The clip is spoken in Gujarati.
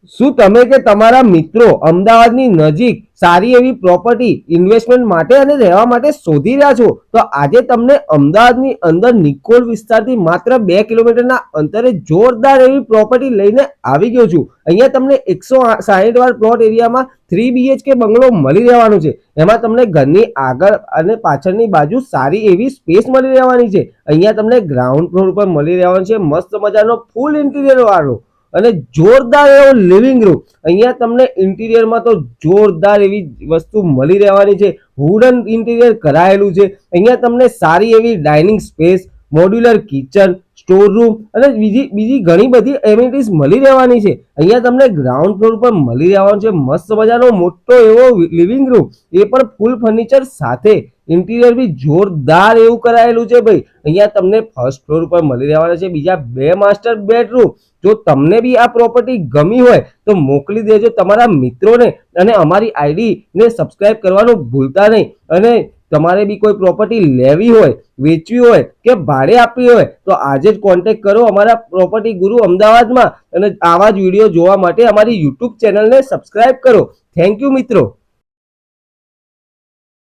શું તમે કે તમારા મિત્રો અમદાવાદની નજીક સારી એવી પ્રોપર્ટી ઇન્વેસ્ટમેન્ટ માટે અને રહેવા માટે શોધી રહ્યા છો? તો આજે તમને અમદાવાદની અંદર નિકોલ વિસ્તારથી માત્ર 2 કિલોમીટરના અંતરે જોરદાર એવી પ્રોપર્ટી લઈને આવી ગયો છું. અહીંયા તમને 160 વાર પ્લોટ એરિયામાં 3 BHK બંગલો મળી રહેવાનું છે. એમાં તમને ઘરની આગળ અને પાછળની બાજુ સારી એવી સ્પેસ મળી રહેવાની છે. અહીંયા તમને ગ્રાઉન્ડ ફ્લોર પર મળી રહેવાનું છે મસ્ત મજાનો ફૂલ ઇન્ટિરિયર વાળો અને જોરદાર એવો લિવિંગ રૂમ. અહીંયા તમને ઇન્ટિરિયરમાં તો જોરદાર એવી વસ્તુ મળી રહેવાની છે. વુડન ઇન્ટિરિયર કરાયેલું છે. અહીંયા તમને સારી એવી dining space, modular kitchen, store room અને બીજી ઘણી બધી એમિનિટીઝ મળી રહેવાની છે. અહીંયા તમને ગ્રાઉન્ડ ફ્લોર પર મળી રહેવાનો છે મસ્ત મજાનો મોટો એવો લિવિંગ રૂમ, એ પણ ફૂલ ફર્નિચર સાથે. ઇન્ટિરિયર બી જોરદાર એવું કરાયેલું છે ભાઈ. અહીંયા તમને ફર્સ્ટ ફ્લોર ઉપર મળી રહેવાના છે બીજા 2 માસ્ટર બેડરૂમ. જો તમને બી આ પ્રોપર્ટી ગમી હોય તો મોકલી દેજો તમારા મિત્રોને અને અમારી આઈડી ને સબસ્ક્રાઇબ કરવાનું ભૂલતા નહીં. અને તમારે બી કોઈ પ્રોપર્ટી લેવી હોય, વેચવી હોય કે ભાડે આપવી હોય તો આજે જ કોન્ટેક્ટ કરો અમારા પ્રોપર્ટી ગુરુ અમદાવાદમાં. અને આવા જ વિડીયો જોવા માટે અમારી યુટ્યુબ ચેનલને સબસ્ક્રાઇબ કરો. થેન્ક યુ મિત્રો.